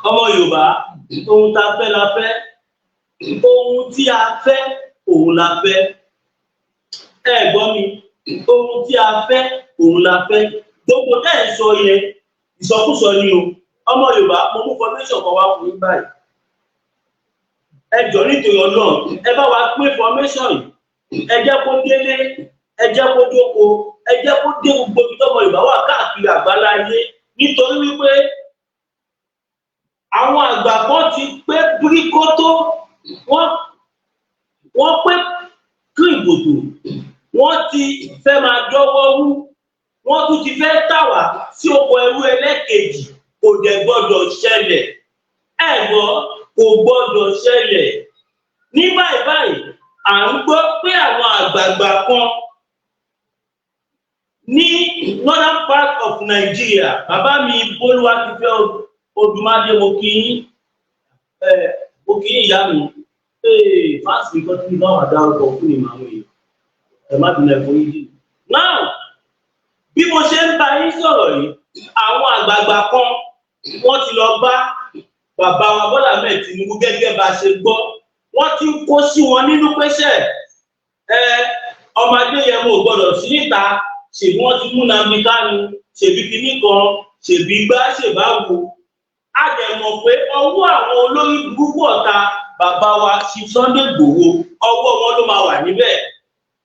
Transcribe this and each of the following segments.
ọmọ Yorùbá ohun tá a fẹ́ la fẹ́, ohun tí a fẹ́ òun la fẹ́. Ẹ gbọ́ mi, ohun tí a fẹ́ òun la fẹ́. Gbogbo tẹ́ ẹ̀ sọ yẹn ìsọkúsọ ni o. Ọmọ Yorùbá mo mú formation kan wá fún yín báyìí. Ẹ jọ̀ọ́ nítorí Ọlọ́run ẹ bá wa pín formation yìí, ẹ jẹ́ kó délé, ẹ jẹ́ kó dóko, ẹ jẹ́ kó dé gbogbo ibi tọ́mọ Yorùbá wà káàkiri àgbáláyé, nítorí wípé àwọn àgbà kan ti pé bíríkótó, wọ́n pé kírìbòtò, wọ́n ti fẹ́ máa dọ́wọ́ wú, wọ́n tún ti fẹ́ tà wá sí oko ẹrú ẹlẹ́kejì. Kò dẹ̀ gbọ́dọ̀ ṣẹlẹ̀. Ẹ gbọ́, kò gbọ́dọ̀ ṣẹlẹ̀. Ní báyìí à ń gbọ́ pé àwọn àgbààgbà kan ní northern part of Nigeria, bàbá mi Bólúwatifẹ́ Odùmadé, mo kí yín ìyá mi. Fásitì nǹkan tí bá wà dárúkọ fún ìmọ̀ àwọn èèyàn. Ẹ má dùn ẹ̀fọ́ yìí. Now, bí mo ṣe ń bá yín sọ̀rọ̀ yìí, àwọn àgbààgbà kan wọ́n ti lọ bá bàbá wa Bọ́lá Ahmed Tinubu gẹ́gẹ́ bá a ṣe gbọ́. Wọ́n ti ń kó sí wọn nínú pẹ́sẹ̀. Ọmọdé yẹn mo gbọ́dọ̀ sí níta, ṣèbí wọ́n ti mú Nnamdi Kanu, ṣèbí kinní kan, ṣèbí gbá ṣèbáwo. A dẹ̀ mọ̀ pé ọwọ́ àwọn olórí burúkú ọ̀tá bàbá wa Chief Sunday Igboho, ọwọ́ wọn ló máa wà níbẹ̀.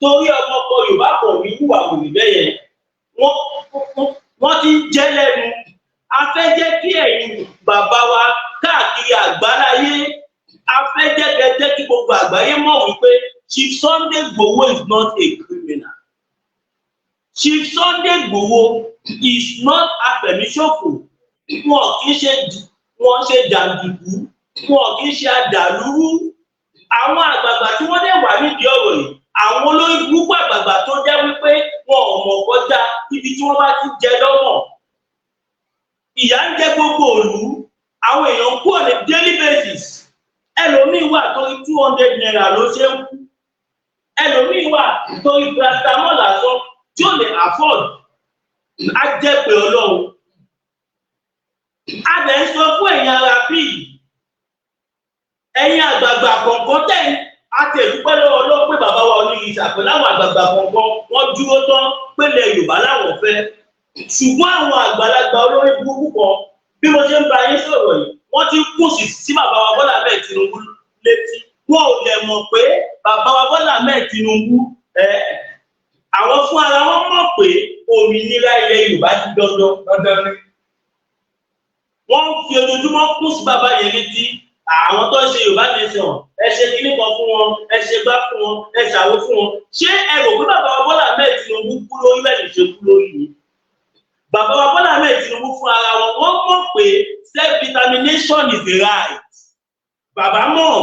Torí ọmọ ọkọ Yorùbá kan ní ìwà òní bẹ́ẹ̀ yẹn, wọ́n ti ń jẹ́ lẹ́nu. A fẹ́ jẹ́ kí ẹ̀yin bàbá wa káàkiri àgbáláyé, a fẹ́ jẹ́ kí gbogbo àgbáyé mọ̀ wípé Chief Sunday Igboho is not a criminal. Chief Sunday Igboho is not afẹ̀míṣòfò. Wọn kì í ṣe jàǹdùkú, wọn kì í ṣe àdàlúrú. Àwọn àgbààgbà tí wọ́n dẹ̀ wà nídìí ọ̀rọ̀ yìí, àwọn olórí burúkú àgbààgbà tó jẹ́ wípé wọn ò mọ̀ kọjá ibi tí wọ́n bá ti jẹ lọ́wọ́. Ìyà ń jẹ gbogbo ìlú, àwọn èèyàn kú on a daily basis. Ẹlòmíì wà torí 200 naira ló ṣe ń kú. Ẹlòmíì wà torí paracetamol lásán tí ò lè afford. Á jẹ́ pé Ọlọ́run. A dẹ̀ ń sọ fún ẹ̀yin ara bíi ẹ̀yin àgbààgbà kọ̀ọ̀kan tẹ̀yìn àtẹ̀dúpẹ́ lọ́wọ́ Ọlọ́run pé bàbá wa Onírìṣà pẹ̀lú àwọn àgbààgbà kọ̀ọ̀kan wọ́n dúró tán pé ilẹ̀ Yorùbá láwọn fẹ́. Ṣùgbọ́n àwọn àgbàlagbà olórí burúkú kan, bí mo ṣe ń bá yín sọ̀rọ̀ yìí, wọ́n ti kù sí bàbá wa Bọ́lá Ahmed Tinubu létí. Wọn ò lè mọ̀ pé bàbá wa Bọ́lá Ahmed Tinubu àwọn fún ara wọn mọ̀ pé òmìnira ilẹ̀ Yorùbá ti dandan ni. Wọ́n fi ojoojúmọ́ kù sí bàbá yẹn létí. Àwọn tó ń ṣe Yorùbá nation, ẹ ṣe kíní kan fún wọn, ẹ ṣe gbá fún wọn, ẹ ṣàwó fún wọn. Ṣé ẹ rò pé bàbá wa Bọ́lá Ahmed Tinubu kú lórí bẹ́ẹ̀ ṣe kú lórí yìí? Bàbá wa Bọ́lá Ahmed Tinubu fún ara wọn, wọ́n mọ̀ pé self-determination is the right. Bàbá mọ̀,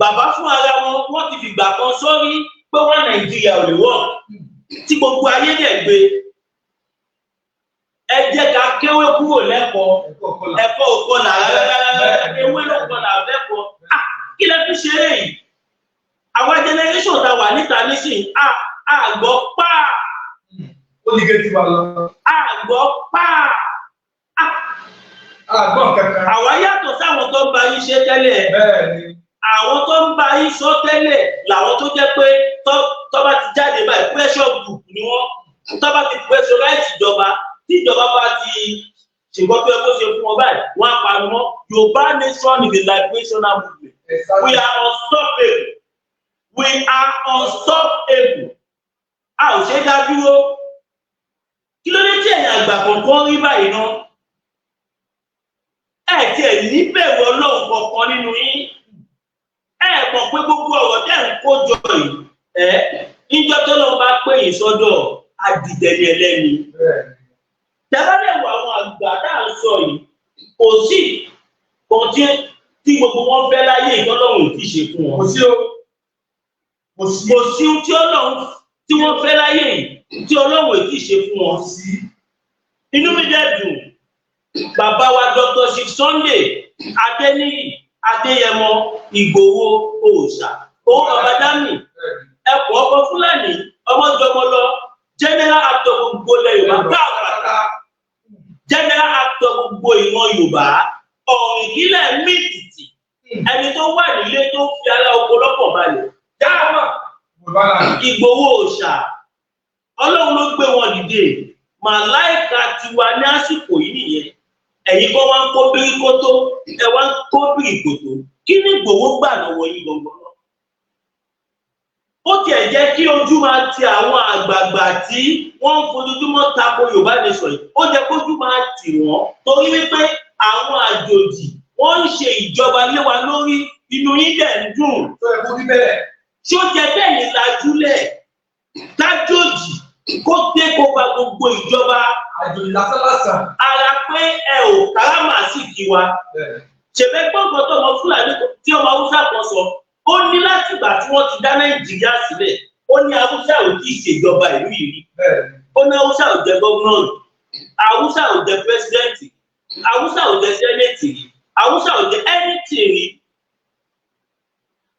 bàbá fún ara wọn, wọ́n ti fìgbà kan sórí pé wọ́n Nàìjíríà ò lè wọ̀, tí gbogbo ayé dẹ̀ gbé. Ẹ jẹ́ ká kéwé kúrò lẹ́kọ̀ọ́, ẹ̀kọ́ òkọ́ làrá, ewé lọ́kọ̀ làrá lẹ́kọ̀ọ́. Kí lẹ fi ṣeré yìí? Àwọn generation tá wà níta nísìnyí, àgbọ̀ páà. Ó ní gé tiwa lọ. Àgbọ̀ páà. Àgbọ̀ kankan. Àwa yàtọ̀ sáwọn tó ń bá yín ṣe tẹ́lẹ̀. Bẹ́ẹ̀ni. Àwọn tó ń bá yín sọ tẹ́lẹ̀ làwọn tó jẹ́ pé tó bá ti jáde báyìí pressure group ni wọ́n. Tó bá ti pressurize ìjọba, tí ìjọba bá ti ṣègbọ́n tó yẹ kó ṣe fún wọn báyìí, wọ́n á pariwo Yorùbá nation is a liberational movement. We are unstoppable. We are unstoppable. A ò ṣe dá dúró. Kí ló dé tí ẹ̀yin àgbà kọ̀ọ̀kan rí báyìí náà? Ẹ tiẹ̀ ní bẹ̀rù Ọlọ́run kankan nínú yín. Ẹ mọ̀ pé gbogbo ọ̀rọ̀ tẹ́ ń kó jọ yìí, níjọ́ tó lọ́n bá pè yín sọ́dọ̀ adìtẹ̀lẹ̀ ẹlẹ́ni. Tẹ́lẹ̀ wọ àwọn àgbà tá à ń sọ yìí, kò sí kan tí gbogbo wọn fẹ́ láyé ìtọ́lọ́run ti ṣe fún wọn. Kò sí ohun tí Ọlọ́run tí wọ́n fẹ́ láyé yìí tí Ọlọ́run ti ṣe fún wọn. Inú mi dẹ̀ dùn, bàbá wa Dr. Chief Sunday Adéníyì Adéyẹmọ Ìgbòho Òòṣà, owó bàbá Dámì, ẹ̀kọ́ ọkọ̀ Fúlàní, ọmọjọmọlọ, general actor gbogbo ilẹ̀ Yorùbá káàkiri, general actor gbogbo ìran Yorùbá, ọ̀rìn kílẹ̀ mìtìtì ẹni tó wà nílé tó fi ara oko lọ́pọ̀ balẹ̀ dáhùn Ìgbòho òòṣà Ọlọ́run ló gbé wọn dìde màláìka tiwa ní àsìkò yìí nìyẹn ẹ̀yin kọ́ wá ń kó bíríkótó ẹ wá ń kó bíríkótó kí ni Ìgbòho gbà lọ́wọ́ yín gbọ̀ngàn náà ó tiẹ̀ jẹ́ kí ojú máa ti àwọn àgbààgbà tí wọ́n ń fojoojúmọ́ tako Yorùbá nation yìí ó jẹ́ kójú máa tì wọ́n torí wípé àwọn àjòjì wọ́n ń ṣe ìjọba lé wa lórí inú yín dẹ̀ ń dùn. Ṣé ó jẹ́ bẹ́ẹ̀ ni lajúlẹ̀ kájòjì kó dé kó gba gbogbo ìjọba àjòjì lásánlásán. Ara pé ẹ ò káràmásìkí wa. Ṣèbẹ́ gbọ́ngàn tó ọmọ Fúlàní tí ọmọ Haúsá kan sọ ó ní láti ìgbà tí wọ́n ti dá Nàìjíríà sílẹ̀ ó ní Haúsá ò tí ì ṣèjọba ìlú yìí rí. Ó ní Haúsá ò jẹ́ gọ́vnọ̀nù, Haúsá ò jẹ́ pírẹsidẹ́ǹtì, Haúsá ò jẹ́ sẹ́nẹ̀tì rí, Haúsá ò jẹ́ ẹnìtì rí.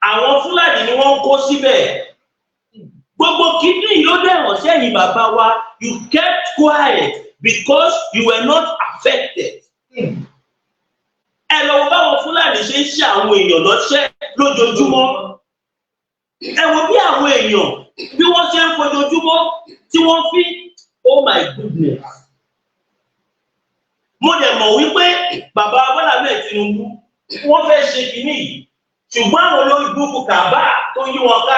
Àwọn Fúlàní ni wọ́n ń kó síbẹ̀. Gbogbo kìíní ló dẹ̀wọ̀n sẹ́yìn bàbá wa you kept quiet because you were not affected. Ẹ lọ wo báwọn Fúlàní ṣe ń ṣe àwọn èèyàn lọ́ṣẹ́ lójoojúmọ́. Ẹ wo bí àwọn èèyàn bí wọ́n ṣe ń fojoojúmọ́ tí wọ́n fi oh my goodness. Mo dẹ̀ mọ̀ wípé bàbá Bọ́lá Ahmed Tinubu wọ́n fẹ́ ṣe kìíní yìí ṣùgbọ́n àwọn olórí burúkú kàbá tó yí wọn ká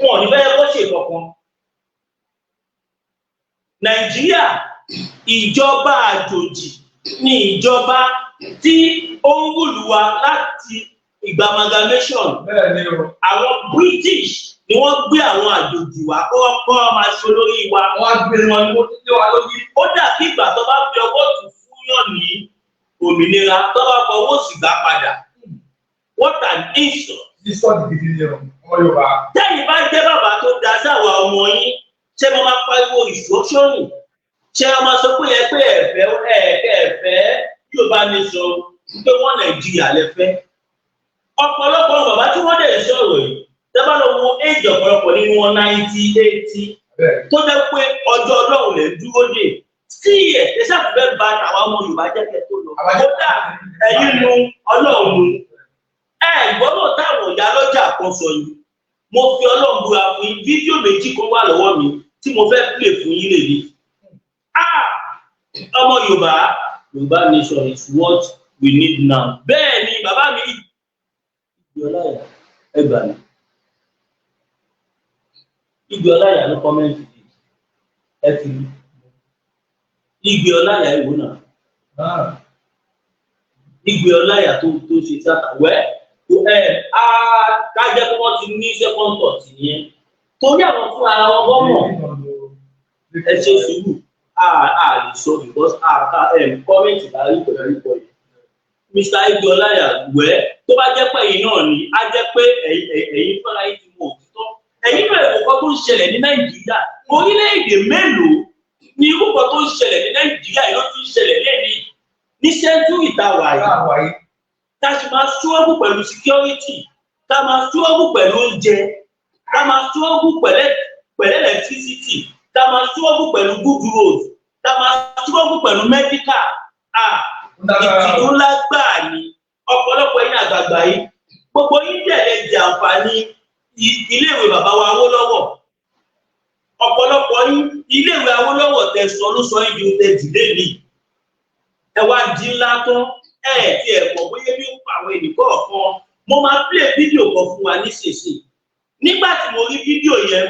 wọn ò ní fẹ́ kó ṣe kankan. Nàìjíríà ìjọba àjòjì ni ìjọba tí ó ń wùlù wa láti ìgbà amalgamation. Àwọn British ni wọ́n gbé àwọn àjòjì wa kọ́ máa ṣe olórí wa. Wọ́n á gbé wọn ní wọ́n tó wá lórí. Ó dà kí ìgbà tó bá fi ọwọ́ tù fún yàn ní òmìnira tó bá fọwọ́ sì gbà padà. What an insult. Sísọ́ọ̀dì gidi ni ọmọ Yorùbá. Tẹ́yìn bá jẹ́ bàbá tó da sáwà ọmọ yín, ṣé mo máa pariwo ìṣòṣòrìn? Ṣé a máa sọ pé ẹ pé ẹ̀fẹ́ Yorùbá nation pé wọ́n Nàìjíríà lẹ́fẹ́? Ọ̀pọ̀lọpọ̀ bàbá tí wọ́n dẹ̀ sọ̀rọ̀ yìí, dábàá lọ wo éèjì ọ̀pọ̀lọpọ̀ nínú wọn 90, 80 tó jẹ́ pé ọjọ́ Ọlọ́run lè dúró dè. Sí ẹ̀ ẹ ṣàfihàn bá àwọn ọmọ Yorùbá jẹ́ kẹ́ tó lọ. Kódà ẹ̀yin nu Ọlọ́run nu. Gbọ́dọ̀ táwọn ìyá lọ́jà kan sọ yìí mo fi Ọlọ́run búra fún yín fídíò méjì kan wà lọ́wọ́ mi tí mo fẹ́ play fún yín lèmi. Ọmọ Yorùbá nation is what we need now. Bẹ́ẹ̀ ni bàbá mi Ìgbì Ọláìyá ẹgbà mi Ìgbì Ọláìyá ló kọ́mẹ́ǹtì ẹ ti rí Ìgbì Ọláìyá ìwò náà Ìgbì Ọláìyá tó ṣe sátàwẹ́. Kájẹ́ kí wọ́n ti ní second thought yẹn torí àwọn fún ara wọn gọ́mọ̀ ẹ ṣe sùúrù lè sọ because comment lárí pẹ̀lú ìpọ̀ yìí. Mr. Ìgbì Ọláìyá wẹ́ tó bá jẹ́ pé ẹ̀yin náà ni á jẹ́ pé ẹ̀yin fúnra yín ti mọ òtítọ́. Ẹ̀yin náà ẹ̀kọ́ tó ń ṣẹlẹ̀ ní Nàìjíríà orílẹ̀-èdè mélòó ni irúkọ tó ń ṣẹlẹ̀ ní Nàìjíríà yìí ló ti ń ṣẹlẹ̀ lẹ́ni ní sẹ́ńtúrì táwa yìí. Ká sì máa struggle pẹ̀lú security, ká máa struggle pẹ̀lú oúnjẹ, ká máa struggle pẹ̀lú electricity, ká máa struggle pẹ̀lú good road, ká máa struggle pẹ̀lú medical. Ìtìjú ńlá gbáà ni ọ̀pọ̀lọpọ̀ ẹ̀yin àgbààgbà yìí gbogbo yín dẹ̀ jẹ àǹfààní iléèwé bàbá wa Awólọ́wọ̀. Ọ̀pọ̀lọpọ̀ yín iléèwé Awólọ́wọ̀ tẹ̀sán ló sọ ibi tẹ̀ dìde ní. Ẹ wá di ńlá tán. Ti ẹ̀kọ́ bóyá bí ó pa àwọn ènìyàn kan mo máa play fídíò kan fún wa nísinsìnyí. Nígbà tí mo rí fídíò yẹn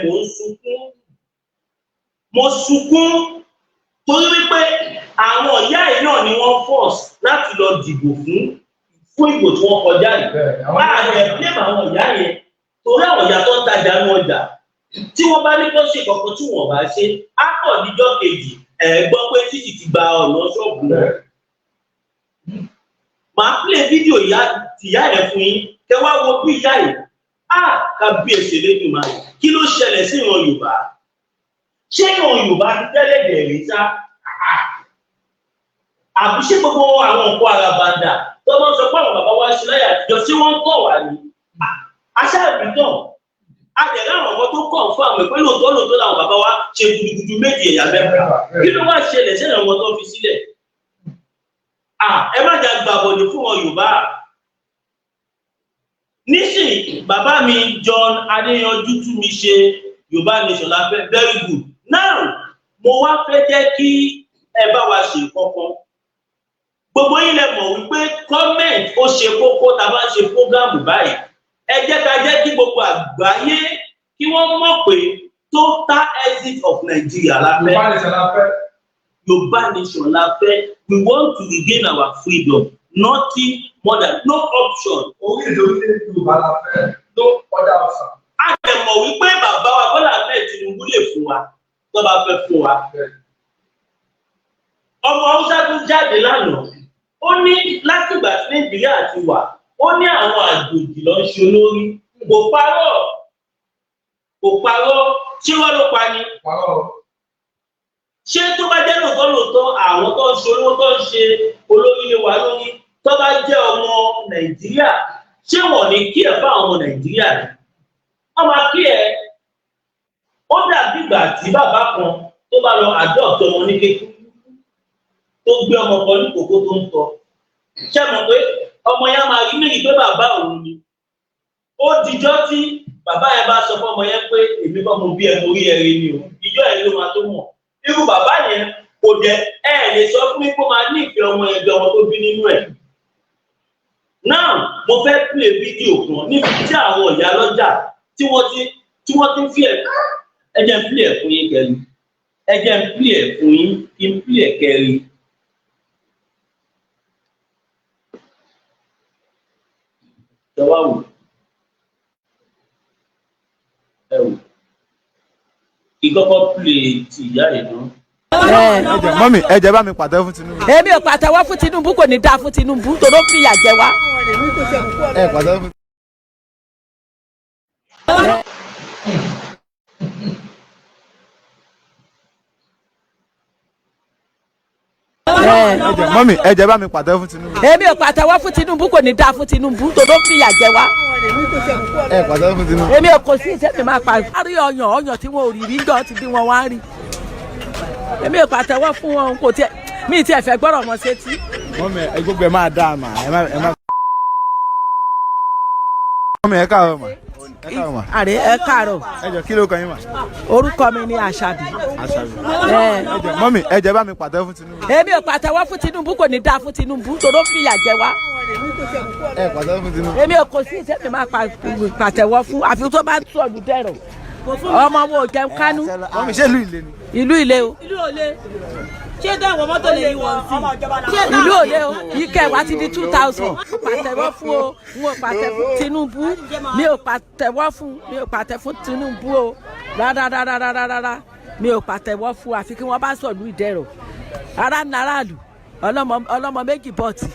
mo sunkún torí wípé àwọn ìyá yìí náà ni wọ́n force láti lọ dìbò fún ìbò tí wọ́n kọjá yìí. Láàrin ẹ̀fíẹ̀mù àwọn ìyá yẹn torí àwọn ìyá tó ń tajà ní ọjà tí wọ́n bá ní kó ṣe kankan tí wọ́n bá ṣe á kọ̀ níjọ́ kejì gbọ́ pé títì ti gba ọ̀nà ṣọ́ọ̀bù náà. Màá play fídíò ìyá yẹn fún yín kẹ wá wo bí ìyá yìí kábíyèsí lẹ́dùnmáà kí ló ṣẹlẹ̀ sí ìran Yorùbá? Ṣé ìran Yorùbá ti tẹ́lẹ̀ bẹ̀rẹ̀ sá? Àbí ṣé gbogbo àwọn nǹkan àràbàǹdà tó máa ń sọ pé àwọn bàbá wa ṣe láyé àtijọ́ tí wọ́n ń kọ̀ wá ní? Aṣáàbìtàn àjẹ̀rẹ́ àwọn ọmọ tó kọ̀ fún àwọn ìpínlẹ̀ lóòótọ́ làwọn bàbá wa ṣe gudugudu méjì ẹ̀yà mẹ́fà. Kí ló wá ṣẹlẹ̀ sẹ́yìn ọmọ tó fi sílẹ̀? Ẹ má jà gbàbọ̀dé fún ọmọ Yorùbá nísìnyí bàbá mi John Adéyanjú tún mi ṣe Yorùbá Nation la fẹ́ very good now mo wá fẹ́ jẹ́ kí ẹ bá wa ṣe kankan gbogbo yín lè mọ̀ wípé comment ó ṣe kókó tá a bá ṣe program báyìí ẹ jẹ́ ká jẹ́ kí gbogbo àgbáyé kí wọ́n mọ̀ pé total exit of Nigeria la fẹ́ Yorùbá Nation la fẹ́ we want to regain our freedom nothing more than no option. Orílẹ̀-èdè Yorùbá la fẹ́ no other option. A lè mọ̀ wípé bàbá wa Bọ́lá Ahmed Tinubu lè fún wa tó bá fẹ́ fún wa. Ọmọ Hausa tún jáde lánàá ó ní látìgbà tí Nàìjíríà ti wà ó ní àwọn àjòjì ló ń ṣe olórí kò parọ́ ṣé wọ́n ló pa ni. Ṣé tó bá jẹ́ lóòótọ́ àwọn tó ń ṣe olówó tó ń ṣe olórí lé wa lórí tó bá jẹ́ ọmọ Nàìjíríà ṣé wọ́n ní kí ẹ̀ fáwọn ọmọ Nàìjíríà rẹ̀ wọ́n máa kí ẹ̀ ó dàbí ìgbà tí bàbá kan tó bá lọ adopt ọmọ ní kékeré tó gbé ọmọ kan ní kókó tó ń tọ́ ṣé mọ̀ pé ọmọ yẹn máa rí méjì pé bàbá òun ni ó dijọ́ tí bàbá yẹn bá sọ fún ọmọ yẹn pé èmi kọ́ mo bí ẹ mo rí ẹ rí ni o ìjọ ẹ̀ ló máa tó mọ̀ irú bàbá yẹn kò jẹ́ ẹ lè sọ fún mi kó máa ní ìfẹ́ ọmọ yẹn bí ọmọ tó bí nínú ẹ̀. Now mo fẹ́ play fídíò kan níbi tí àwọn ìyá lọ́jà tí wọ́n ti ń fi ẹ̀ ẹ jẹ́ ń play ẹ̀ fún yín kẹrin ẹ jẹ́ ń play ẹ̀ fún yín kí n play ẹ̀ kẹrin. Ìjọba wò ẹ wò ìkọ́kọ́ play ti ìyá ẹ̀ náà. Mọ́mì ẹ jẹ́ bá mi pàtẹ́wọ́ fún Tinubu. Èmi ò pàtẹ́wọ́ fún Tinubu kò ní dáa fún Tinubu tó ló fìyà jẹ wá. Ẹ pàtẹ́wọ́ fún. Mọ́mì ẹ jẹ́ bá mi pàtẹ́wọ́ fún Tinubu. Èmi ò pàtẹ́wọ́ fún Tinubu kò ní dáa fún Tinubu tó ló fìyà jẹ wá. Ẹ pàtẹ́wọ́ fún Tinubu. Èmi ò kò sí ìṣẹ́mi máa pa. A rí ọyàn tí wọn ò rí rí gan ti bí wọn wá rí. Èmi ò pàtẹ́wọ́ fún wọn kò tiẹ̀ mi ì tiẹ̀ fẹ́ gbọ́rọ̀ wọn sétí. Mọ́mì ẹ gbogbo ẹ máa dá a mà ẹ má. Mọ́mì ẹ káàárọ̀ mà. Àrẹ ẹ káàárọ̀. Ẹ jọ kí ló kàn yín mà. Orúkọ mi ni Àṣàbí. Àṣàbí. Mọ́mì ẹ jẹ́ bá mi pàtẹ́wọ́ fún Tinubu. Èmi ò pàtẹ́wọ́ fún Tinubu kò ní dáa fún Tinubu tó ló fìyà jẹ wá. Ẹ pàtẹ́wọ́ fún Tinubu. Èmi ò kò sí ìṣẹ́mi máa pàtẹ́wọ́ fún àfi tó bá tún ọdún dẹ̀rọ̀. Ọmọ wo jẹun Kánú. Mọ́mì ṣé ìlú Ilé ni. Ìlú Ilé o. ṣé dáwọ mọ́tò lè yí wọn sí. Ìlú Òde o ike wa ti di 2000. Pàtẹ́wọ́ fún o n ò pàtẹ́ fún Tinubu mi ò pàtẹ́wọ́ fún Tinubu o rárá mi ò pàtẹ́wọ́ fún àfi kí wọ́n bá sọ̀lú ìdẹ̀rọ̀ ara nàràlù ọlọ́mọ méjì bọ́ọ̀tì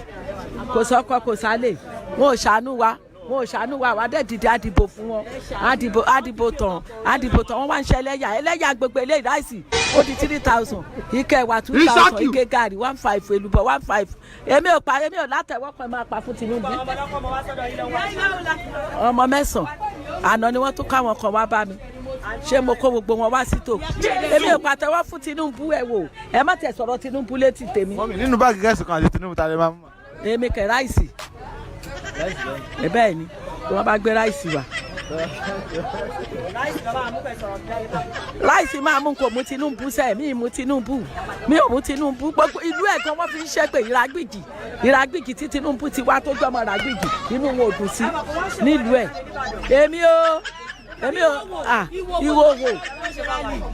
kò sọ́kọ kò sálẹ̀ wọn ò ṣàánú wa wà dé dìde àdìbò fún wọn àdìbò tán wọn wá ń ṣe ẹlẹ́yà gbogbo eléyìí ráìsì ó di 3000 ike wa 2000 ike gàrí 15 èlùbọ́ 15 èmi ò látẹ̀wọ́ kan máa pa fún Tinubu ọmọ 9 àná ni wọ́n tún káwọn kan wá bá mi ṣé mo kó gbogbo wọn wá sí tò èmi ò pàtẹ́wọ́ fún Tinubu ẹ wò ẹ má tẹ̀ sọ̀rọ̀ Tinubu létí tèmi. Mọ́mì nínú báàgì gẹ̀ẹ́sì kan àti Tinubu ta lè máa mú. Èmi kẹ̀ ráìsì bẹ́ẹ̀ ni wọ́n bá gbé ráìsì wá. Ráìsì máa mú kò mú Tinubu sẹ́ẹ̀ mi ò mú Tinubu gbogbo ìlú ẹ̀ gan wọ́n fi ń ṣe pé ìràgbìjì tí Tinubu ti wá tó gbọ́mọ ìràgbìjì inú wọn ò dùn sí nílùú ẹ̀ èmi ò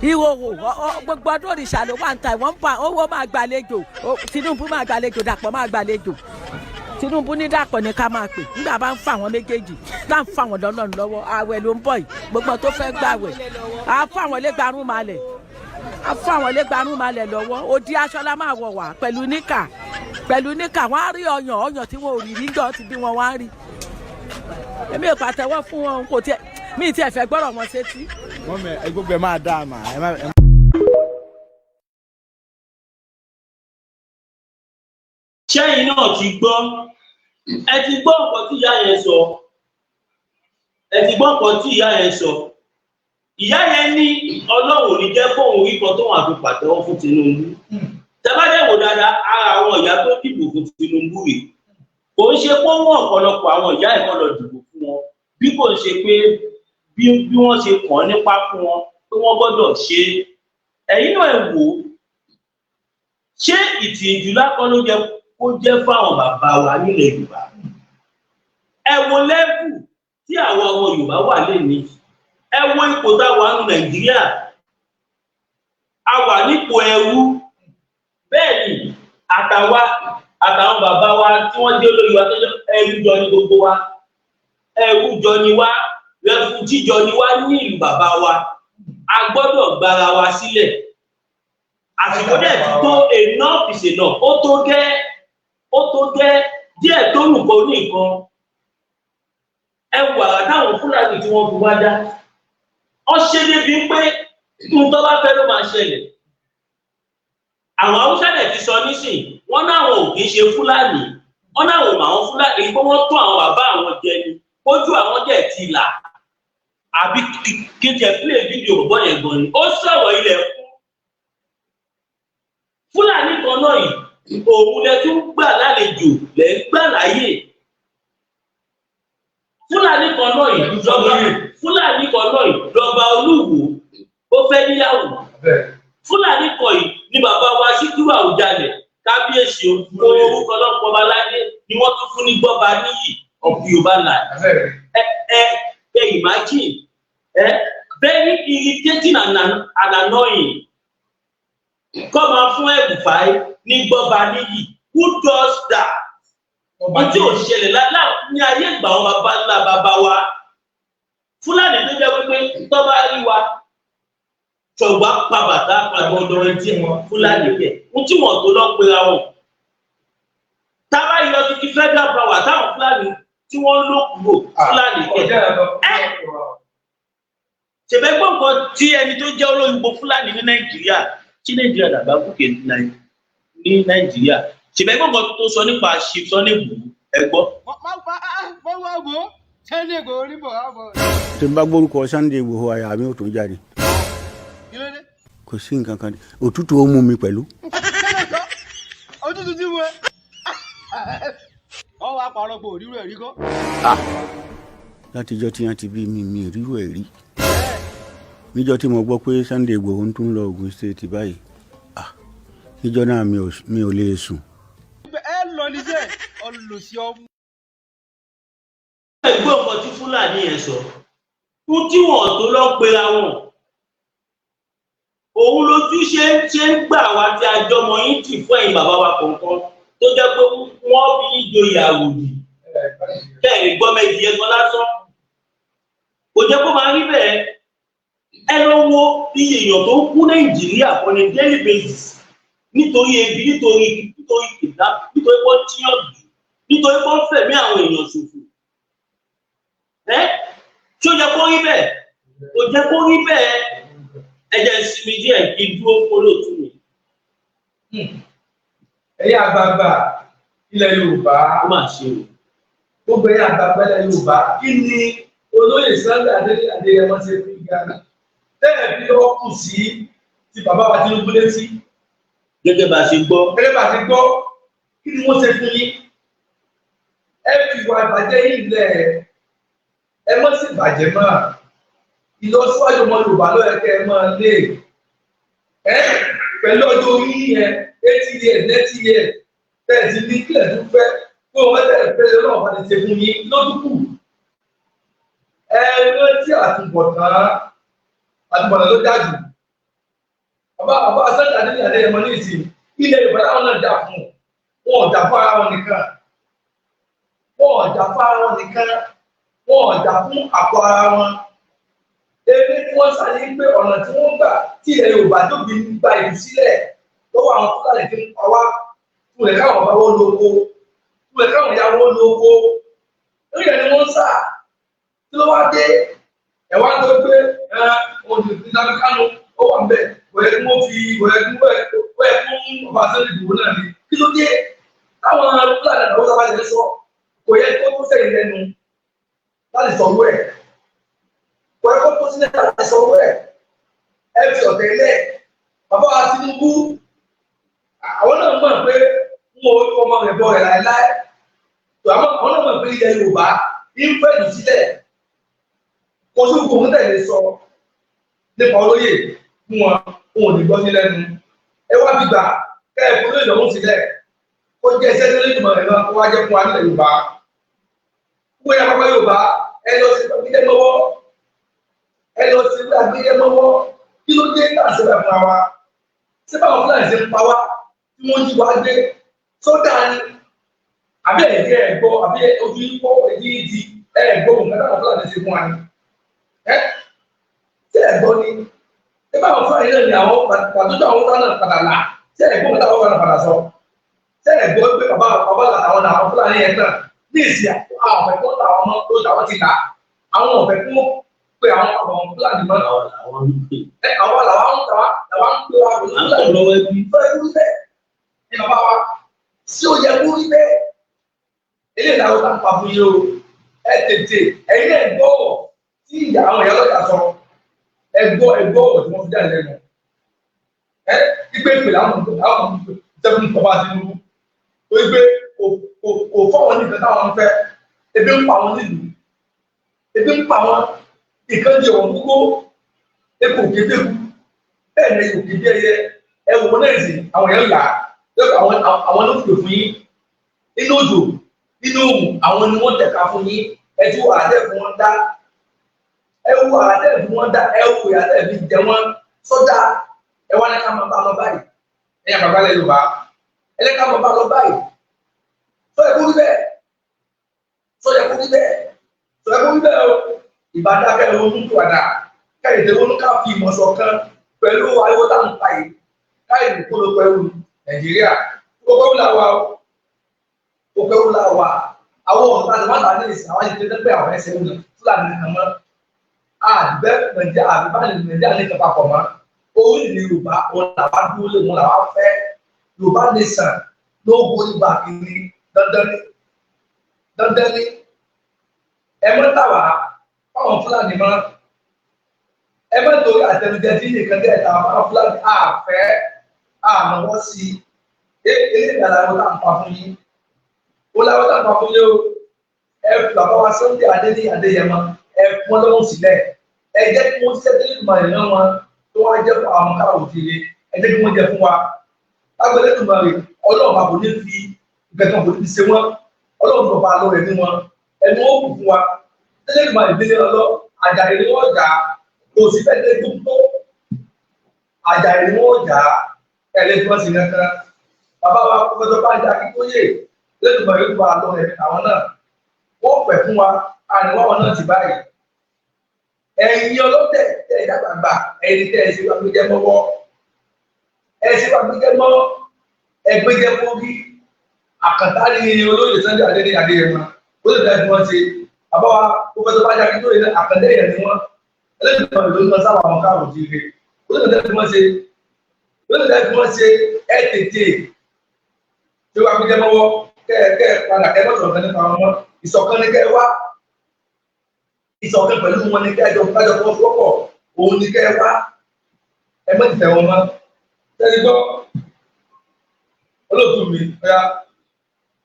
ìhòhò gbogbo ọdún òrìṣà ló wà ń ta ìwọ̀n pa owó máa gbàlejò Tinubu máa gbàlejò Dàpọ̀ máa gbàlejò Tinubu ní Dàpọ̀ ní ká máa pè nígbà bá ń fa àwọn méjèèjì tá ń fa àwọn lọ́nà lọ́wọ́ àwẹ̀ ló ń bọ̀ yìí gbogbo tó fẹ́ gbàwẹ̀ á fún àwọn lẹ́gbàrún malẹ̀ lọ́wọ́ òdi aṣọ la máa wọ̀ wá pẹ̀lú níkà wọ́n á rí ọyàn tí wọn ò rí níjọ́ ti bí wọn wá rí èmi ò pàtẹ́wọ́ fún wọn kò tiẹ̀ mi ì tiẹ̀ fẹ́ gbọ́rọ̀ wọn sétí. Mọ́mì ẹ gbogbo ẹ máa dá a mà ẹ má. Ṣẹ́yìn náà ti gbọ́ nǹkan tí ìyá yẹn sọ ìyá yẹn ní Ọlọ́run ò ní jẹ́ fóun rí kan tó wà fi pàtẹ́wọ́ fún Tinubu tẹ́bàjẹ́ wò dáadáa ara àwọn ìyá tó dìbò fún Tinubu rè kò kò ń ṣe pé wọ́n ọ̀pọ̀lọpọ̀ àwọn ìyá ẹ̀kọ́ lọ dìbò fún wọn bí kò ń ṣe pé bí wọ́n ṣe kàn nípa fún wọn pé wọ́n gbọ́dọ̀ ṣe ẹ̀yin náà ẹ̀ wò ṣé ìtìjú lákọ́ ló jẹ́ kó jẹ́ fáwọn bàbá wa nílẹ̀ Yorùbá ẹ wo lẹ́bù tí àwọn ọmọ Yorùbá wà lẹ́ni ẹ wo ipò táwa ní Nàìjíríà a wà nípò ẹrú bẹ́ẹ̀ ni àtàwọn bàbá wa tí wọ́n dé olórí wa tó jẹ́ ẹrú jọ ní gbogbo wa ẹrú jọ ni wá rẹfújì jọ ni wá ní ìlú bàbá wa a gbọ́dọ̀ gbára wa sílẹ̀ àsìkò dẹ̀ ti tó enough is enough ó tó gẹ́ díẹ̀ tó nùkọ́ ní nǹkan ẹ wà táwọn Fúlàní tí wọ́n fi wá dá ọ ṣe débi pé tó bá fẹ́ ló máa ṣẹlẹ̀ àwọn Haúsá dẹ̀ ti sọ nísìn wọ́n náwọn ò kì í ṣe Fúlàní wọ́n náwọn àwọn Fúlàní pé wọ́n tó àwọn bàbá àwọn jẹ ni ojú àwọn dẹ̀ ti là àbí kí n tẹ̀ play fídíò bọ́ yẹn gan ni ó sọ̀rọ̀ ilẹ̀ Fúlàní kan náà yìí òun lẹ tún gbà lálejò lẹ ń gbà láyè Fúlàní kan náà yìí lọ́ba Olúwo ó fẹ́ níyàwó Fúlàní kan yìí ni bàbá wa Síkírù Àwùjalẹ̀ kábíyèsí orúkọ lọ́pọ̀ ọbaládé ni wọ́n tún fún ní gbọ́ba níyì of Yorùbá land imagine very irritating and annoying kọ́ máa fún El-Rufai ní gbọ́ba níyì who does that ojú òṣèlè ní ayé ìgbà wọn bàbá ńlá bàbá wa Fúlàní tó jẹ́ wípé tó bá rí wa ṣọ̀gbà pa bàtà pàdé ọdọọrẹ tí wọn Fúlàní kẹ̀ ń tí wọn tó lọ pera wọn tábà yọ títí federal power táwọn Fúlàní tí wọ́n lò kúrò Fúlàní kẹ̀ ṣèbẹ́ gbọ̀ngàn tí ẹni tó jẹ́ olóyìnbó Fúlàní ní Nàìjíríà tí Nàìjíríà dàgbà gòkè ní Nàìjíríà ṣèbẹ́ gbọ̀ngàn tó sọ nípa Chief Sunday Igboho ẹ̀gbọ́. tí n bá gbórúkọ Sunday Igboho àyà mi ò tún jáde kò sí nǹkan kan òtútù ó mú mi pẹ̀lú. òtútù tí wọ́n wọ́n wá parọ́ pé òrírò ẹ̀rí kọ́. látijọ́ tí wọ́n ti bí mi ìrírò ẹ̀ rí níjọ́ tí mo gbọ́ pé Sunday Igboho ń tún lọ Ògùn State báyìí níjọ́ náà mi ò lè sùn. ẹ lọ níṣẹ́ ọlọ́sí ọmú. ẹgbẹ́ ọkọ̀ tí Fúlàní yẹn sọ fún tí wọ́n tó lọ pera wọn òun lójú ṣe ń gbà wá tí àjọmọ yín tì fún ẹ̀yin bàbá wa kọ̀ọ̀kan tó jẹ́ pé wọ́n fi ìjòyè àwòdì bẹ́ẹ̀ ni gbọ́mẹ̀dì ẹ̀gbọ́n lásán kò jẹ́ kó máa rí bẹ́ẹ̀ ẹ lọ wo iye èèyàn tó kú Nàìjíríà on a daily basis nítorí ebi nítorí ìdá nítorí wọ́n tíyàn jù nítorí wọ́n fẹ̀mí àwọn èèyàn ṣòfò tí ó jẹ́ kó rí bẹ́ẹ̀ kò jẹ́ kó rí bẹ́ẹ̀ ẹ jẹ́ sinmi díẹ̀ kí n dúró fólóòtú mi. ẹ̀yin àgbààgbà ilẹ̀ Yorùbá ó mà ṣe o. gbogbo ẹ̀yin àgbààgbà ilẹ̀ Yorùbá kí ni olóyè Sunday Adéyẹmọ ṣe fún Ghana tẹ́lẹ̀ bí lọ́wọ́ kù sí ti bàbá wa Tinubu létí. gẹ́gẹ́ bá a ṣe gbọ́. kí ni wọ́n ṣe fún yín ẹ fi ìwà ìbàjẹ́ yìí lẹ̀ ẹ mọ́ sí ìbàjẹ́ mọ́ ìlọsíwájú ọmọ Yorùbá ló yẹ kẹ́ ẹ máa lé pẹ̀lú ọjọ́ orí yẹn 80 years 90 years tẹ̀sí ní kílẹ̀ tó fẹ́ kó wọ́n tẹ̀lé pẹ́lẹ́ náà wọ́n ti ṣe fún yín lọ́dúnkù rántí àtúbọ̀tán ló dájú bàbá Sunday Adéyẹmọ ní ìsìn ilẹ̀ Yorùbá táwọn náà jà fún wọn ò jà fún ara wọn nìkan wọn ò jà fún àpò ara wọn ebi tí wọ́n ṣàlàyé pé ọ̀nà tí wọ́n gbà tí ilẹ̀ Yorùbá tó bí gba ìlú sílẹ̀ lọ́wọ́ àwọn Fúlàní tí ń pa wá fún ẹ̀ káwọn bá wọ́n lóko fún ẹ̀ káwọn ìyá wọ́n lóko lórí ẹ̀ ni wọ́n sà tí ló wá dé ẹ̀wá tó pé olùdíjáde Kánò ó wà mbẹ̀ wẹ̀ẹ́ kí wọ́n fi wẹ̀ẹ́ fún ọba Sunday Igboho náà ni kí ló dé táwọn Fúlàní àtàwọn sábà yẹn sọ kò yẹ kó tó sẹ́yìn lẹ́nu láti sọ wẹ̀ wọ́n kọ́ tó sílẹ̀ láti sọ wẹ̀ ẹ fi ọ̀tẹ̀ ilẹ̀ bàbá wa Tinubu àwọn náà mọ̀ pé wọn ò ọmọ rẹ̀ bọ̀ rẹ̀ láéláé tó àwọn náà mọ̀ pé ilẹ̀ Yorùbá ń fẹ́ jù sílẹ̀ kò sí gbogbo tẹ̀lé sọ nípa olóyè fún wọn òun ò ní gbọ́ sí lẹ́nu ẹ wá bí gbà kẹ́ ẹ̀ fún ìdánwò sílẹ̀ ó jẹ́ iṣẹ́ tó lè dùn ẹ̀ náà kó wá jẹ́ fún wa nílẹ̀ Yorùbá gbogbo ìyá pápá Yorùbá ẹ lọ sí gbàgbé lọ́wọ́ ẹ lọ sí gbàgbé lọ́wọ́ kí ló dé náà ṣe bẹ̀ fún wa ṣé báwọn Fúlàní ṣe ń pa wá tí wọ́n jí wá gbé sódà ni àbí ẹ̀jẹ̀ ẹ̀gbọ́ àbí ojú ikọ́ èyí di ẹ̀gbọ́ òun kẹta àwọn Fúlàní ṣe fún wa ni ṣé ẹ̀gbọ́ ni ṣé báwọn Fúlàní náà ni àwọn pàtójú àwọn Fúlàní náà padà là ṣé ẹ̀gbọ́ kẹta àwọn Fúlàní padà sọ ṣé ẹ̀gbọ́ pé bàbá làwọn àwọn Fúlàní yẹn náà ní ìsìn àwọn ọ̀fẹ́ tó ta àwọn ọmọ tó tàwọn ti ta àwọn ọ̀fẹ́ tó pé àwọn Fúlàní mọ́ àwọn làwọn ń pè wá pẹ̀lú Fúlàní fẹ́ kú bẹ́ẹ̀ ní bàbá wa tí ó yẹ kú rí bẹ́ẹ̀ eléyìí làwọn tá ń pa fún yín o ẹ tètè ẹ̀yin náà gbọ́ tí ìyá àwọn ìyá lọ́jà sọ ẹ gbọ́ tí wọ́n fi jáde lẹ́nu ẹ ìgbé ìpè láwọn ìjẹun bàbá Tinubu tó ìgbé kò fọwọ́ ní ìfẹ́ táwọn ń fẹ́ ebi ń pa wọn nílùú ebi ń pa wọn ìkànnì ọ̀hún gbogbo epo kéde kú bẹ́ẹ̀ ni epo kéde ẹyẹ ẹ wò náà sì àwọn èèyàn yà àwọn ló pè fún yín nínú òjò nínú òmù àwọn ni wọ́n tẹ̀ka fún yín ẹ tí wọ́n àdẹ́ fún wọn dá ẹ wò àdẹ́ fún wọn dá ẹ wò àdẹ́ fi jẹ wọn sọ́jà ẹ wá ní ká máa bá lọ báyìí ẹ̀yà bàbá lẹ́ Yorùbá ẹ lẹ́ ká máa bá lọ báyìí sọ ẹ kú rí bẹ́ẹ̀ sọ ẹ kú rí bẹ́ẹ̀ sọ ẹ kú rí bẹ́ẹ̀ o ìbádàkẹ́ ronú tó wà dà káyọ̀dé ronú ká fi ìmọ̀ ṣọ̀kan pẹ̀lú ariwo tá à ń pa yìí káyọ̀dé kó ló pẹ̀lú Nàìjíríà gbogbo wúlà wa gbogbo wúlà wa àwọn ọ̀tá àti wọ́n tà ní ìsìn àwọn ìdílé pé àwọn ẹsẹ̀ wúlò Fúlàní nìkan mọ́ àdìbẹ́ Nàìjíríà àbíbá Nàìjíríà ní ìkàpá pọ̀ mọ́ owó ìlú Yorùbá òun làwa dúró lé wọn làwa fẹ́ Yorùbá nation ló borí bá kiri dandan ní ẹ mọ́ta wá fáwọn Fúlàní mọ́ ẹ má torí àtẹnudẹ tí nìkan dẹ̀ ta fáwọn Fúlàní àfẹ́ àmọ́wọ́ sí eléyìí làwọn tá à ń pa fún yín ó láwọn tá à ń pa fún yín o ẹ bàbá wa Sunday Adéyẹmọ ẹ fún ọlọ́run sílẹ̀ ẹ jẹ́ kí wọ́n ṣiṣẹ́ tẹ́lẹ̀ ìmọ̀ ìran wọn tó wá jẹ́ fún àwọn kára òjìlé ẹ jẹ́ kí wọ́n jẹ fún wa lágbẹ́lẹ́ tó máa rè ọlọ́run bá kò ní fi ìgbẹ́kan kò ní ṣe wọ́n ọlọ́run tó bá lọ rẹ̀ ní wọn ẹnu ó kù fún wa tẹ́lẹ̀ ìmọ̀ ìdílé ọlọ́ àjàre ni wọ́n jà kò sí fẹ́ lé tó àjàre ni wọ́n jà ẹlẹ́gbọ́n sí nǹkan bàbá wa pọfẹsọ Bánjí Akíntóyè lẹ́tùmọ̀ yóò gba àlọ́ rẹ̀ àwọn náà wọ́n pẹ̀ fún wa àníwá wọn náà ti báyìí ẹ̀yin ọlọ́tẹ̀ tẹ̀ ẹ̀ dàgbàgbà ẹ̀yin tẹ̀ ẹ̀ ṣe wà gbẹ́jẹ́ mọ́wọ́ ẹ̀ ṣe wà gbẹ́jẹ́ mọ́ ẹgbẹ́jẹ́ fórí àkàntà ní olóyè Sunday Adéyẹmọ ó lè dá ìfún wọn ṣe bàbá wa pọfẹsọ Bánjí Akíntóyè àkàntà ẹ̀yẹ ni wọn ẹlẹ́tùmọ̀ ìlú ní wọn sábà wọn káàrọ̀ jíire ó lè dá ìfún wọn ṣe lórí ìdájọ́ tí wọ́n ṣe ẹ tètè tí wọ́n fi jẹ́ mọ́wọ́ kẹ́ padà kẹ́ lọ́sọ̀rọ̀ kan nípa wọn ìṣọ̀kan ní kẹ́ wá ìṣọ̀kan pẹ̀lú wọn ní kẹ́jọ kájọ fọwọ́sowọ́pọ̀ òun ní kẹ́ wá ẹ mọ́ ìtẹ̀ wọn mọ́ sẹ́ni gbọ́ olóòtú mi ọ̀yá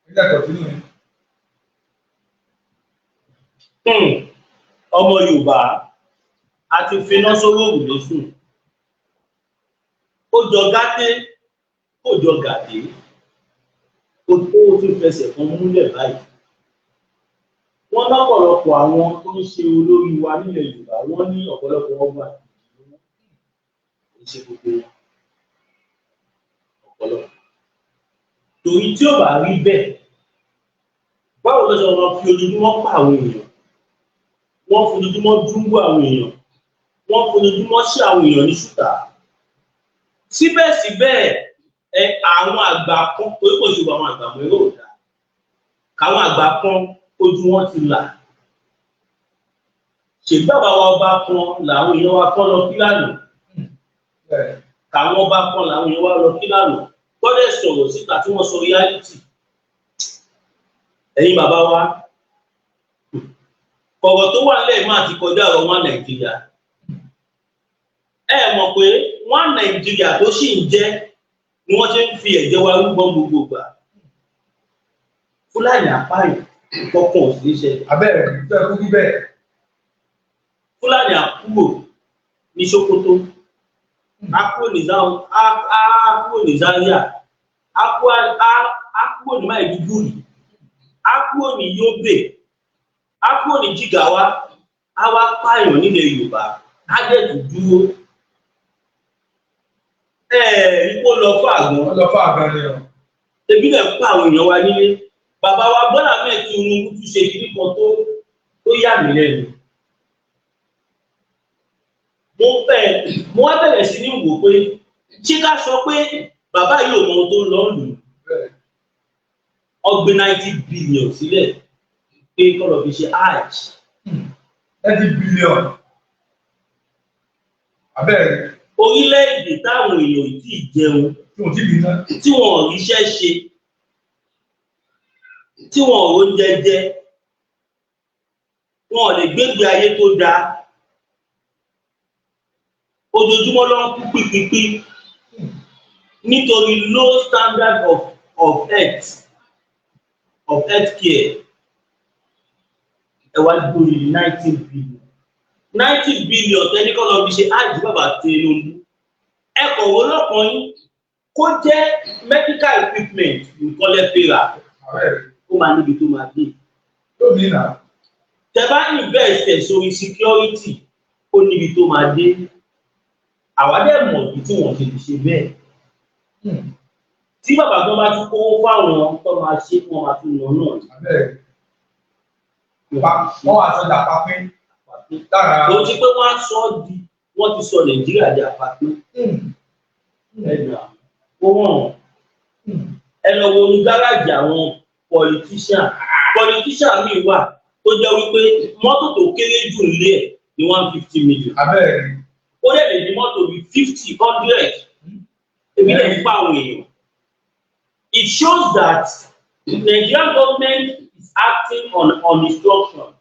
ilé ẹ̀kọ́ sínú mi. ọmọ Yorùbá a ti finá sórí òrùlé sùn ó jọ gàté ó jọ gàdé ó tó tún fẹsẹ̀ kan múlẹ̀ báyìí wọ́n lọ́pọ̀lọpọ̀ àwọn tó ń ṣe olórí wa nílẹ̀ Yorùbá wọ́n ní ọ̀pọ̀lọpọ̀ ọgbà ìdílé wọn ṣe gbogbo ọ̀pọ̀lọpọ̀ torí tí ó bá rí bẹ́ẹ̀ báwo ló ṣe wọn fi ojoojúmọ́ pa àwọn èèyàn wọ́n fi ojoojúmọ́ dúnbò àwọn èèyàn wọ́n fi ojoojúmọ́ ṣe àwọn èèyàn ní ṣùtà síbẹ̀síbẹ̀ àwọn àgbà kan torí kò ṣe àwọn àgbà mọ́ èrò ọ̀dà káwọn àgbà kan ojú wọn ti là ṣègbàbà wa ọba kan làwọn èèyàn wa kọ́ lọ kí lánàá káwọn ọba kan làwọn èèyàn wa lọ kí lánàá gbọ́dọ̀ sọ̀rọ̀ síta tí wọ́n sọ reality ẹ̀yin bàbá wa kọ̀rọ̀ tó wà lẹ́ẹ̀ máa ti kọjá ọ̀rọ̀ wọn Nàìjíríà ẹ mọ̀ pé wọn Nàìjíríà tó sì ń jẹ́ ni wọ́n ṣe ń fi ẹ̀jẹ̀ wa rúgbọ́n gbogbo gbà Fúlàní apáyàn kọ̀ọ̀kan ò sí ṣe. abẹ́rẹ́ bẹ́ẹ̀ kú bí bẹ́ẹ̀. Fúlàní àkúrò ní Sokoto, àkúrò ní Zaria, àkúrò ní Maiduguri, àkúrò ní Yobe, àkúrò ní Jigawa, àwa pààyàn nílẹ̀ Yorùbá, ágẹ́tù dúró. Ipò lọ fún àgbọn. wọ́n lọ fún àgbọn ni o. Ebi náà pa àwọn èèyàn wa nílé. Bàbá wa Bọ́lá Ahmed Tinubu tún ṣe kìíní kan tó yà mí lẹ́nu. Mo wá bẹ̀rẹ̀ sí ní wò pé ṣé ká sọ pé bàbá yìí ò mọ ohun tó ń lọ lù ú. Ọgbẹ́ 90 billion sílẹ̀ pé kọ́lọ̀ fi ṣe hajj. 90 billion. abẹ́rẹ́. Orílẹ̀-èdè táwọn èèyàn tí ì jẹun, tí wọn ò ríṣẹ́ ṣe, tí wọn ò róúnjẹ jẹ, wọn ò lè gbégbé ayé tó dáa. Ojoojúmọ́ ló ń kú pípípí nítorí low standard of health care. Ẹ wá gbórí 90 billion. 90 billion tẹ́lẹ̀ kọ́ lọ fi ṣe ájì bàbá Tinubu. Ẹ kọ̀wé lọ́kàn yín kó jẹ́ medical equipment nǹkan lẹ́fẹ̀ẹ́ rà. Ó máa níbi tó máa dé. Tẹ́ bá invest sórí security ó níbi tó máa dé. Àwa dẹ̀ mọ̀ ibi tí wọ́n ti fi ṣe bẹ́ẹ̀. Tí bàbá tó bá tún kówó fáwọn tó máa ṣe wọn máa tún lọ náà. Wọ́n wá sọ́jà pápín. Ló ti pé wọ́n ti sọ Nàìjíríà di àpapín. Ẹ̀dá ó wọ̀n. Ẹ lọ wo ní gáràjì àwọn politician mi wà tó jẹ́ wípé mọ́tò tó kéré jù nílé ẹ̀ ní 150 million. Ó lè ní mọ́tò bíi 50, 100. Èmi lè pa àwọn èèyàn. It shows that the Nigerian government is acting on instruction.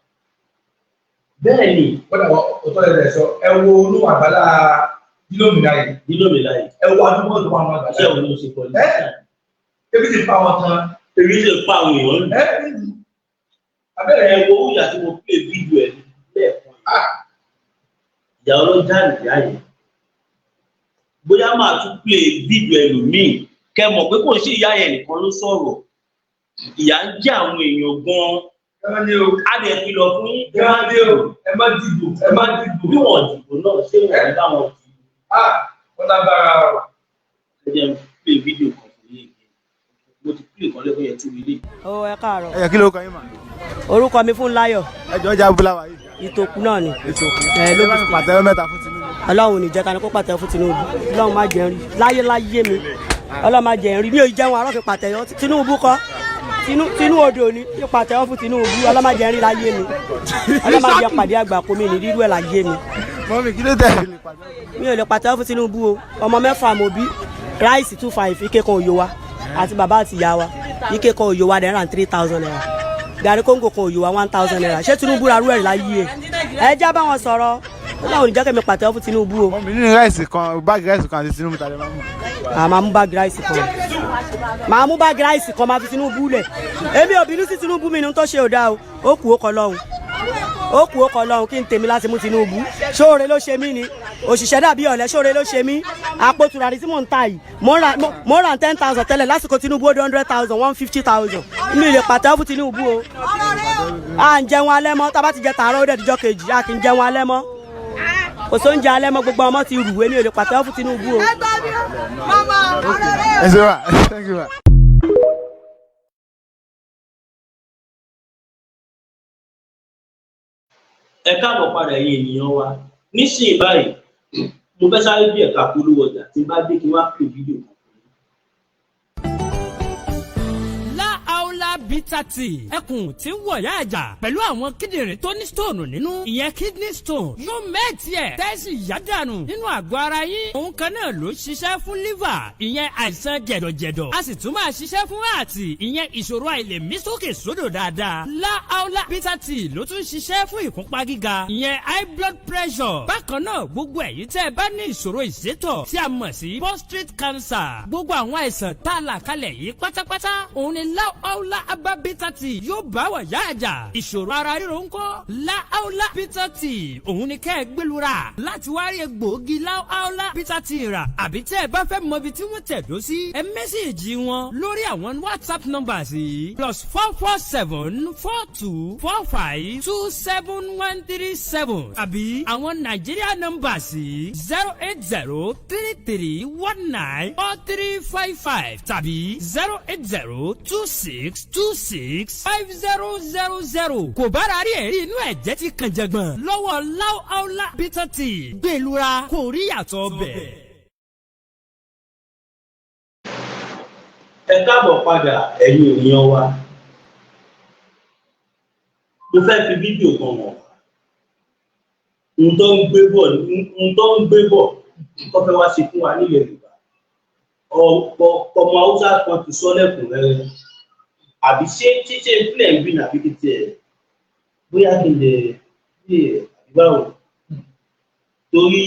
Bẹ́ẹ̀ni. Bọ́dà ọ̀tọ́ rẹ̀ sọ, ẹ wo olú àgbàlá Dílómìnà yìí. Ẹ wo adúgbò tó wà ní àgbàlá. Ṣé òun ló ṣe pọ̀ ní ìsàn? Ebi ti pa wọn tán. Èmi lè pa àwọn èèyàn. Abẹ́rẹ́ ẹ wo ìyá tí mo play fídíò ẹ̀ lẹ́ẹ̀kan. Ìyá ọlọ́jà nìyá yẹn. Bóyá máa tún play fídíò ẹlòmíì kẹ́ mọ̀ pé kò sí ìyá yẹn nìkan ló sọ̀rọ̀. Ìyá ń jẹ́ àwọn èèyàn gan-an. A lè fi lọ fún ẹ má dìbò. Bí wọ́n dìbò náà ṣé wọ́n ní báwọn dìbò. Wọ́n lágbára o. Ẹ jẹ́ play fídíò kan fún yín. Mo ti play kan lẹ́kọ̀ọ́ yẹn tí mi lè. Ó ẹ káàárọ̀. Ẹ yẹ kí ló kọ yín mà? Orúkọ mi Fúnláyọ̀. Ẹ jọ ọjà abúlé wa yìí. Ìtòkù náà ni. Ìtòkù. Ló bá mi pàtẹ́wọ́ mẹ́ta fún Tinubu. Ọlọ́run ní jẹ́ ká ní kó pàtẹ́wọ́ fún Tinubu. Ọlọ́run má jẹ́ rí. Láyé mi. Ọlọ́run má jẹ́ rí. Mi ò jẹun àárọ̀ fi pàtẹ́wọ́. Tinubu kọ́. Tinú odò ni fi pàtẹ́wọ́ fún Tinubu. Ọlọ́run má jẹ́ rí láyé mi. Ọlọ́run má jẹ́ pàdé àgbà kó mi ní rírú ẹ̀ láyé mi. Mọ́mí kí ló tẹ̀ ẹ́ lè pàtẹ́wọ́? Mi ò lè pàtẹ́wọ́ fún Tinubu o. Ọmọ 4 mo bí. Ráìsì 25 ike kan òyò wa. Àti bàbá àti ìyá wa. Ike kan òyò wa dẹ̀ 3,000 naira. Gàrí kóńgò kan òyò wa 1,000 naira. Ṣé Tinubu ra rú ẹ̀ láyé ẹ̀? Ẹ já bá wọn sọ̀rọ̀. Ọlọ́run ní jẹ́ kẹ́mi pàtẹ́wọ́ fún Tinubu o. Mọ́mí nínú ráìsì kan báàgì ráìsì kan àti Tinubu tàbí máa mú. Màá mú báàgì ráìsì kan. Màá mú báàgì ráìsì kan máa fi Tinubu lẹ̀. Èmi ò bínú sí Tinubu mi ní tó ṣe ò dáa o. Ó kù ó kọ lọ́hùn kí n tèmi láti mú Tinubu. Ṣóore ló ṣe mí ni. Òṣìṣẹ́ dàbí ọ̀lẹ ṣóore ló ṣe mí. Àpò tùràrí tí mò ń ta yìí. Mo ra 10,000 tẹ́lẹ̀ lásìkò Tinubu ó di 100,000, 150,000. Mi lè pàtẹ́wọ́ fún Tinubu o. À ń jẹun alẹ́ mọ́. Tá bá ti jẹ tààrọ̀ ó dẹ̀ dijọ́ kejì. A kì í jẹun alẹ́ mọ́. Kò sóúnjẹ alẹ́ mọ́, gbogbo ọmọ ti rù wé. Mi ò lè pàtẹ́wọ́ fún Tinubu o. Ẹ ṣe wà. Thank you, ma. Ẹ káàbọ̀ padà ẹ̀yin ènìyàn wa. Nísìnyí báyìí, mo fẹ́ sáré bí ẹ̀ka polówó ọjà tí bá dé kí wá pè fídíò kan. Bitter tea ẹkùn tí ń wọ̀yá àjà pẹ̀lú àwọn kíndìnrín tó ní stone nínú ìyẹn kidney stone yóò mẹ́ẹ̀tì ẹ̀ tẹ́sí yádànù nínú àgọ́ ara yín òun kan náà ló ṣiṣẹ́ fún liver ìyẹn àìsàn jẹ̀dọ̀jẹ̀dọ̀ a sì tún máa ṣiṣẹ́ fún ààtì ìyẹn ìṣòro àìlèmí sókè sódò dáadáa láàólà bitter tea ló tún ṣiṣẹ́ fún ìkúnpá gíga ìyẹn high blood pressure bákan náà gbogbo ẹ̀yin tẹ́ ẹ bá ní ìṣòro ìsétọ̀ tí a mọ̀ sí prostate cancer gbogbo àwọn àìsàn tá a là kalẹ̀ yìí pátápátá òun ni láàólà láúlágbá bitter tea yóò bá wà yá àjà. ìṣòro ara ríro ńkọ́ láúlá bitter tea òun ni kẹ́ ẹ gbẹlura láti wá rí egbòogi láúlá bitter tea rà àbí tẹ́ ẹ bá fẹ́ mọ ibi tí wọ́n tẹ̀dó sí ẹ mẹ́sẹ̀gì wọn lórí àwọn WhatsApp numbers yìí +44742452737 àbí àwọn Nigeria numbers yìí 08033194355 tàbí 08026265000 kò bára rí ẹ̀rí inú ẹ̀jẹ̀ ti kàn jẹ̀gbọ̀n lọ́wọ́ láúlá bitter tea gbẹlura kò rí yàtọ̀ bẹ̀. Ẹ káàbọ̀ padà ẹ̀yin ènìyàn wa. Mo fẹ́ fi fídíò kan wọ̀n. Ohun tó ń gbé bọ̀ tó fẹ́ wá ṣe fún wa nílẹ̀ Yorùbá. Ọmọ Haúsá kan ti sọ lẹ́kùnrẹ́rẹ́. Àbí ṣé ìpínlẹ̀ ń gbìn àbí títí ẹ̀ bóyá kí n lè bí báwo. Torí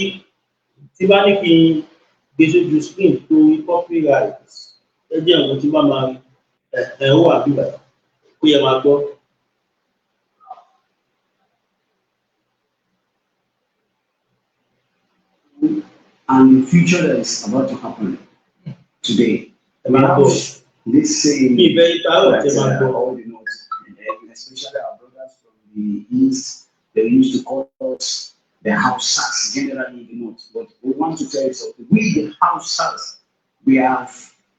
tí bá ní kí n gbé sójú screen torí copyright ẹ jẹ́ nǹkan tí bá máa ẹ̀ ó wà bíbà ó yẹ máa gbọ́. And the future that is about to happen today. We have this same all the notes, and especially our brothers from the east, they used to call us the Hausas, generally the notes. But we want to tell you something. We the Hausas, we have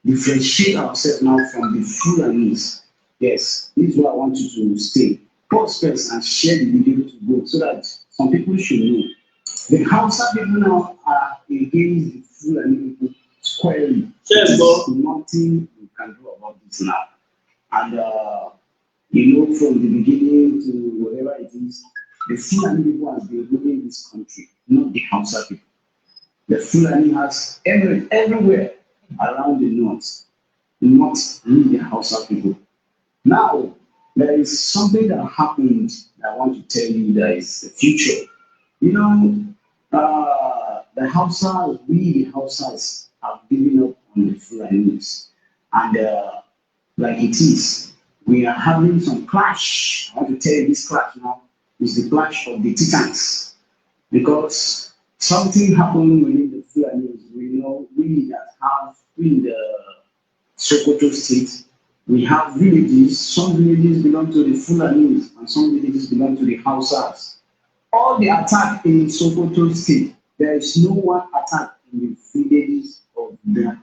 differentiate ourselves now from the Fulanis. Yes, this is what I want you to stay. Pause first and share the video to go so that some people should know. The Hausa people now are against the Fulani people squarely. There's nothing we can do about this now. And from the beginning to whatever it is, the Fulani people has been ruling this country, not the Hausa people. The Fulani has everywhere around the north, not really the Hausa people. Now, there is something that happened that I want to tell you that is the future. The Hausas, we the Hausas have given up on the Fulanis. And like it is, we are having some clash. I want to tell you this clash now is the clash of the titans. Because something happened within the Fulanis. We know we that have in the Sokoto state, we have villages. Some villages belong to the Fulanis and some villages belong to the Hausas. All the attack in Sokoto state, there is no one attack in the villages of the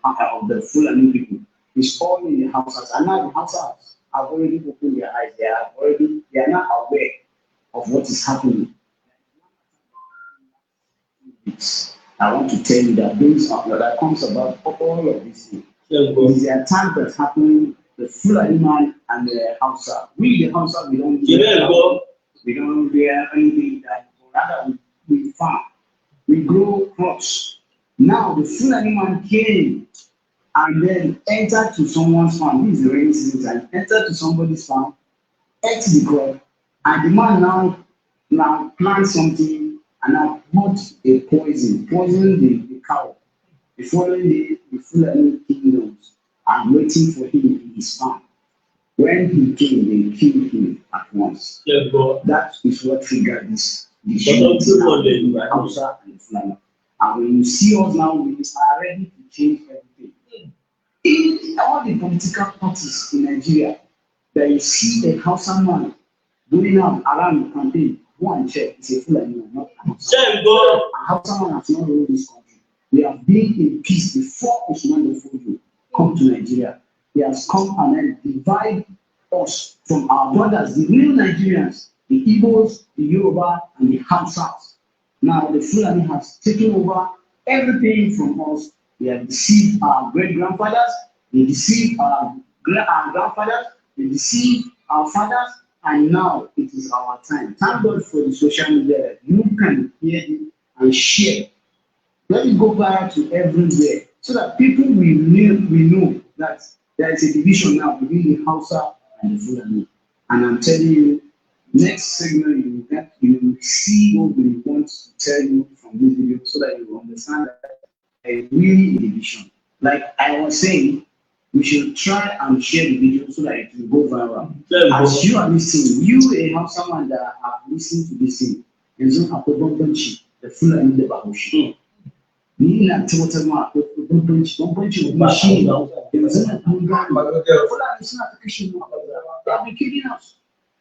Fulani people. It's all in the Hausas. And now the Hausas have already opened their eyes. They are not aware of what is happening. I want to tell you that that comes about all of this thing. It is the attack that happened, the Fulani man and the Hausa. We the Hausa, we don't bear anything that, rather we farm. We grow crops. Now the Fulani man came and then entered to someone's farm. This is the rainy season time. Entered to somebody's farm, ate the crop, and the man now plant something and now put a poison the cow. The following day, the Fulani kingdoms are waiting for him in his farm. When he came, they killed him at once. That is what triggered this. The Hausa and the Fulani. And when you see us now, we are ready to change everything. In all the political parties in Nigeria, that you see a Hausa man going out around the campaign, go and check, it's a Fulani man, not a Hausa. A Hausa man has not ruled this country. We have been in peace before Usman Fodio come to Nigeria. He has come and then divide us from our brothers, the real Nigerians, the Igbos, the Yoruba, and the Hausas. Now the Fulani has taken over everything from us. They have deceived our great-grandfathers, they deceived our grandfathers, they deceived our fathers, and now it is our time. Thank God for the social media that you can hear it and share. Let it go back to everywhere so that people will know that there is a division now between the Hausa and the Fulani. And I'm telling you, next segment you will see what we want to tell you from this video so that you will understand that there is really a division. Like I was saying, we should try and share the video so that it will go viral. As you are listening, you a someone that have listened to this thing, and so have the full and the bahushi. Me not to what bunch of machine. There was a program, but it's not they're kidding us.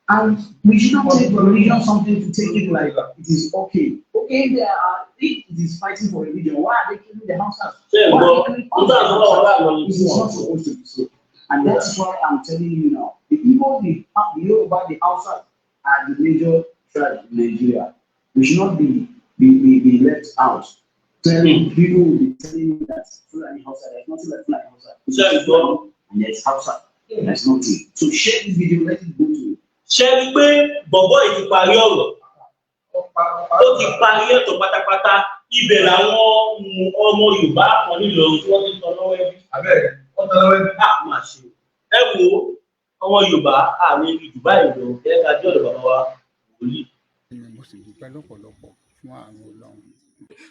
And we should not take religion something to take it like it is okay. Okay, they are it is fighting for religion. Why are they killing the houses? It is not supposed to be so. And that's why I'm telling you now. The people, the Yoruba, the Hausa are the major tribe in Nigeria. We should not be left out. Telling people will be telling you that Fulani Hausa, there's nothing like Fulani Hausa. And there's Hausa. There's nothing. So share this video, let it go to you. Ṣé rí pé bọ̀bọ́ yìí ti parí ọ̀rọ̀ ó ti parí ètò pátápátá ibẹ̀ làwọn ọmọ Yorùbá kan nílò tí wọ́n ti tọ́ lọ́wọ́ ẹbí. Abẹ́rẹ́ wọ́n tọ́ lọ́wọ́ ẹbí. Máa ṣe ẹ wo ọmọ Yorùbá àmì ìdùbá ìlú ẹ̀ka jọ̀dọ̀ bàbá wa wòlíì. Mo sì dúpẹ́ lọ́pọ̀lọpọ̀ fún àwọn Ọlọ́run.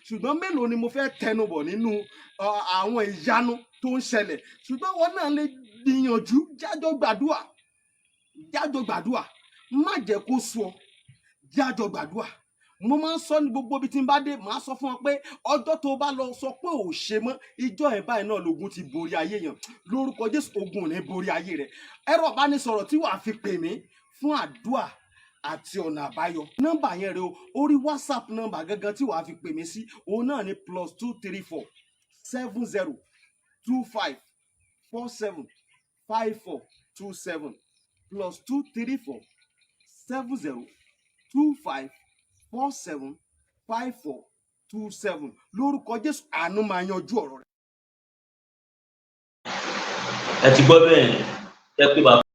ṣùgbọ́n mélòó ni mo fẹ́ tẹnubọ̀ nínú àwọn ìyanu tó ń ṣẹlẹ̀ ṣùgbọ́n wọn náà lè gbìyànjú jájọ́ gbàdúrà má jẹ́ kó sú ọ jájọ́ gbàdúrà. Mo máa ń sọ ní gbogbo ibi tí n bá dé màá sọ fún ọ pé ọjọ́ tó bá lọ sọ pé ò ṣe mọ́ ìjọ ẹ̀ báyìí náà lógun ti borí ayé yẹn lórúkọ Jésù ogun ò ní borí ayé rẹ̀. Ẹ̀rọ ìbánisọ̀rọ̀ tí wàá fi pè mí fún àdúrà àti ọ̀nà àbáyọ nọ́mbà yẹn rẹ o orí WhatsApp nọ́mbà gangan tí wàá fi pè mí sí òun náà ní +234 70 25 47 5427 +234 70 25 47 5427 lórúkọ Jésù àánú máa yanjú ọ̀rọ̀ rẹ̀. Ẹ ti gbọ́ bẹ́ẹ̀ ẹ pé bàbá.